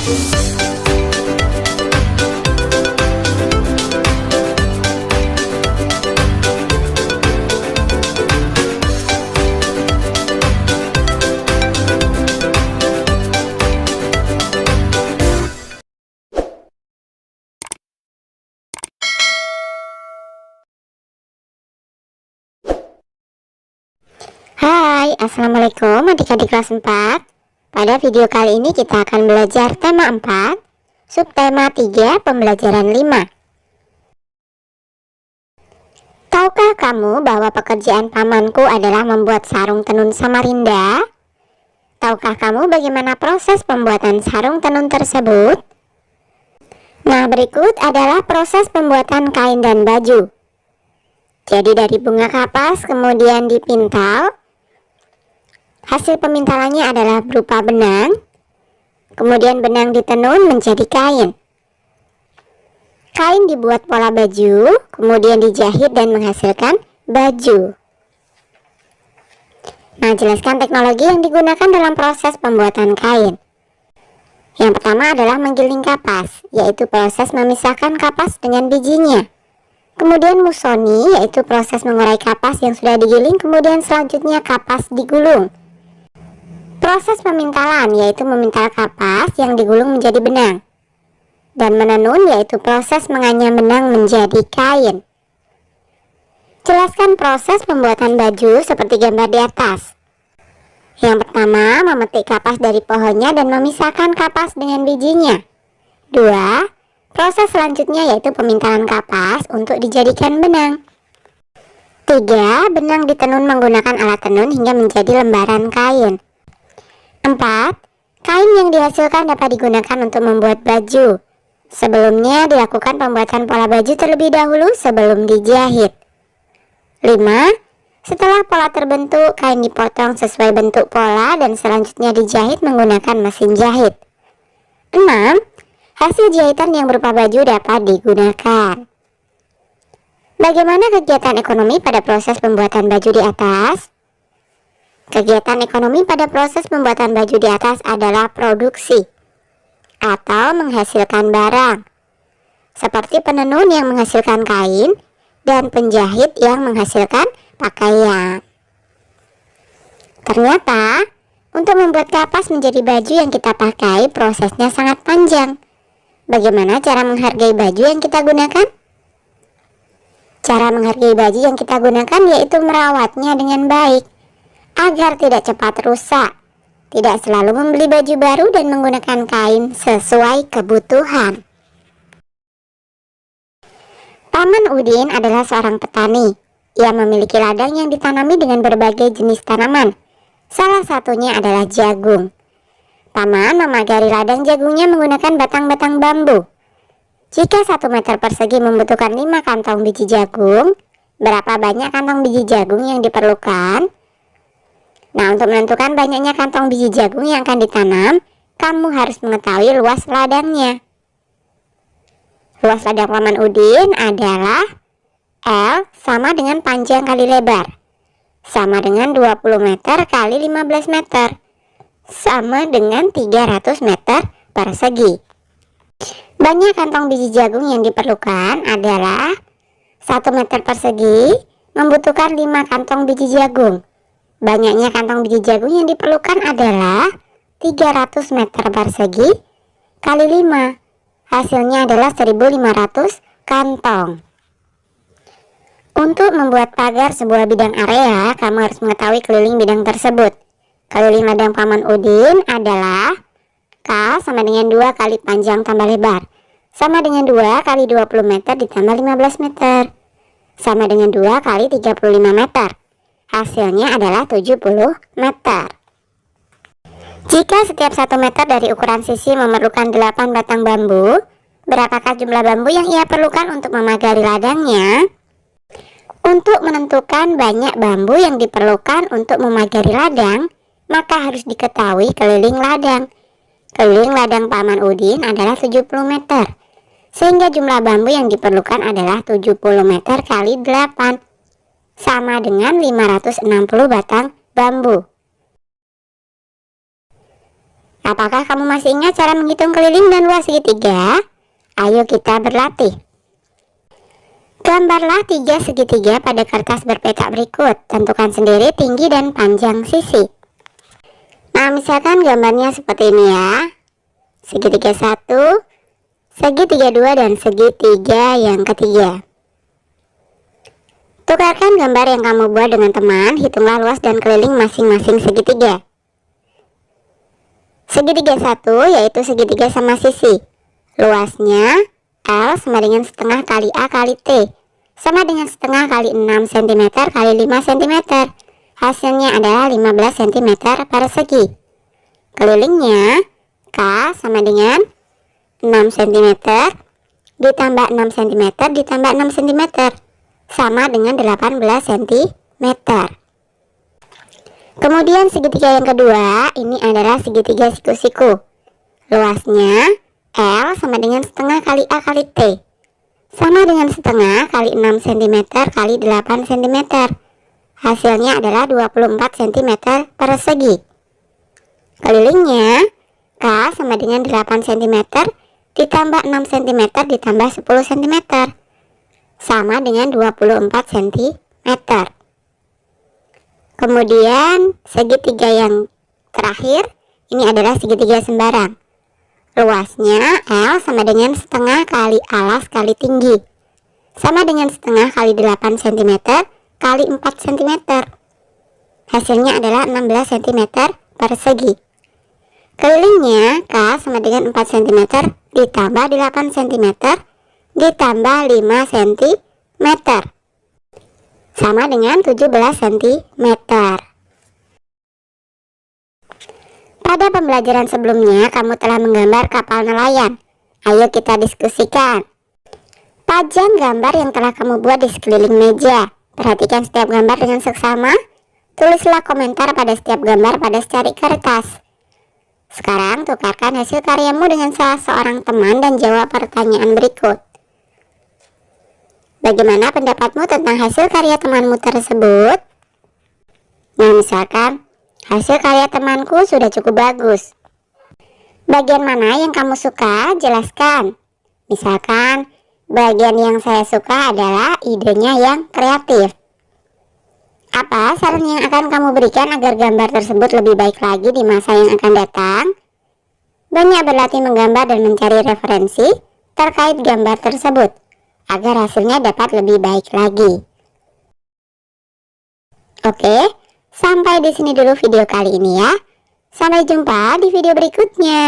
Hai, Assalamualaikum adik-adik kelas 4. Pada video kali ini kita akan belajar tema 4, subtema 3, pembelajaran 5. Tahukah kamu bahwa pekerjaan pamanku adalah membuat sarung tenun Samarinda? Tahukah kamu bagaimana proses pembuatan sarung tenun tersebut? Nah, berikut adalah proses pembuatan kain dan baju. Jadi dari bunga kapas kemudian dipintal. Hasil pemintalannya adalah berupa benang, kemudian benang ditenun menjadi kain. Kain dibuat pola baju, kemudian dijahit dan menghasilkan baju. Nah, jelaskan teknologi yang digunakan dalam proses pembuatan kain. Yang pertama adalah menggiling kapas, yaitu proses memisahkan kapas dengan bijinya. Kemudian musoni, yaitu proses mengurai kapas yang sudah digiling, kemudian selanjutnya kapas digulung. Proses pemintalan, yaitu memintal kapas yang digulung menjadi benang. Dan menenun, yaitu proses menganyam benang menjadi kain. Jelaskan proses pembuatan baju seperti gambar di atas. Yang pertama, memetik kapas dari pohonnya dan memisahkan kapas dengan bijinya. 2. Proses selanjutnya yaitu pemintalan kapas untuk dijadikan benang. 3. Benang ditenun menggunakan alat tenun hingga menjadi lembaran kain. 4. Kain yang dihasilkan dapat digunakan untuk membuat baju. Sebelumnya dilakukan pembuatan pola baju terlebih dahulu sebelum dijahit. 5. Setelah pola terbentuk, kain dipotong sesuai bentuk pola dan selanjutnya dijahit menggunakan mesin jahit. 6. Hasil jahitan yang berupa baju dapat digunakan. Bagaimana kegiatan ekonomi pada proses pembuatan baju di atas? Kegiatan ekonomi pada proses pembuatan baju di atas adalah produksi atau menghasilkan barang, seperti penenun yang menghasilkan kain dan penjahit yang menghasilkan pakaian. Ternyata, untuk membuat kapas menjadi baju yang kita pakai, prosesnya sangat panjang. Bagaimana cara menghargai baju yang kita gunakan? Cara menghargai baju yang kita gunakan yaitu merawatnya dengan baik, agar tidak cepat rusak. Tidak selalu membeli baju baru dan menggunakan kain sesuai kebutuhan. Paman Udin adalah seorang petani. Ia memiliki ladang yang ditanami dengan berbagai jenis tanaman. Salah satunya adalah jagung. Paman memagari ladang jagungnya menggunakan batang-batang bambu. Jika 1 meter persegi membutuhkan 5 kantong biji jagung, berapa banyak kantong biji jagung yang diperlukan? Nah, untuk menentukan banyaknya kantong biji jagung yang akan ditanam, kamu harus mengetahui luas ladangnya. Luas ladang Paman Udin adalah L sama dengan panjang kali lebar, sama dengan 20 meter kali 15 meter, sama dengan 300 meter persegi. Banyak kantong biji jagung yang diperlukan adalah 1 meter persegi membutuhkan 5 kantong biji jagung. Banyaknya kantong biji jagung yang diperlukan adalah 300 meter persegi kali 5. Hasilnya adalah 1500 kantong. Untuk membuat pagar sebuah bidang area, kamu harus mengetahui keliling bidang tersebut. Keliling ladang Paman Udin adalah K sama dengan 2 kali panjang tambah lebar, sama dengan 2 kali 20 meter ditambah 15 meter, sama dengan 2 kali 35 meter. Hasilnya adalah 70 meter. Jika setiap 1 meter dari ukuran sisi memerlukan 8 batang bambu, berapakah jumlah bambu yang ia perlukan untuk memagari ladangnya? Untuk menentukan banyak bambu yang diperlukan untuk memagari ladang, maka harus diketahui keliling ladang. Keliling ladang Paman Udin adalah 70 meter, sehingga jumlah bambu yang diperlukan adalah 70 meter kali 8, sama dengan 560 batang bambu. Apakah kamu masih ingat cara menghitung keliling dan luas segitiga? Ayo kita berlatih. Gambarlah 3 segitiga pada kertas berpetak berikut. Tentukan sendiri tinggi dan panjang sisi. Nah, misalkan gambarnya seperti ini ya. Segitiga 1, segitiga 2, dan segitiga yang ketiga. Tukarkan gambar yang kamu buat dengan teman. Hitunglah luas dan keliling masing-masing segitiga. Segitiga 1 yaitu segitiga sama sisi. Luasnya L sama dengan setengah kali A kali T, sama dengan setengah kali 6 cm kali 5 cm. Hasilnya adalah 15 cm persegi. Kelilingnya K sama dengan 6 cm ditambah 6 cm ditambah 6 cm, sama dengan 18 cm. Kemudian segitiga yang kedua, ini adalah segitiga siku-siku. Luasnya L sama dengan setengah kali A kali T, sama dengan setengah kali 6 cm kali 8 cm. Hasilnya adalah 24 cm persegi. Kelilingnya K sama dengan 8 cm ditambah 6 cm ditambah 10 cm, sama dengan 24 cm. Kemudian segitiga yang terakhir, ini adalah segitiga sembarang. Luasnya L sama dengan setengah kali alas kali tinggi, sama dengan setengah kali 8 cm kali 4 cm. Hasilnya adalah 16 cm persegi. Kelilingnya K sama dengan 4 cm ditambah 8 cm ditambah 5 cm, sama dengan 17 cm. Pada pembelajaran sebelumnya, kamu telah menggambar kapal nelayan. Ayo kita diskusikan. Pajang gambar yang telah kamu buat di sekeliling meja. Perhatikan setiap gambar dengan seksama. Tulislah komentar pada setiap gambar pada secari kertas. Sekarang tukarkan hasil karyamu dengan salah seorang teman dan jawab pertanyaan berikut. Bagaimana pendapatmu tentang hasil karya temanmu tersebut? Nah, misalkan hasil karya temanku sudah cukup bagus. Bagian mana yang kamu suka? Jelaskan. Misalkan, bagian yang saya suka adalah idenya yang kreatif. Apa saran yang akan kamu berikan agar gambar tersebut lebih baik lagi di masa yang akan datang? Banyak berlatih menggambar dan mencari referensi terkait gambar tersebut, agar hasilnya dapat lebih baik lagi. Oke. Sampai di sini dulu video kali ini ya. Sampai jumpa di video berikutnya.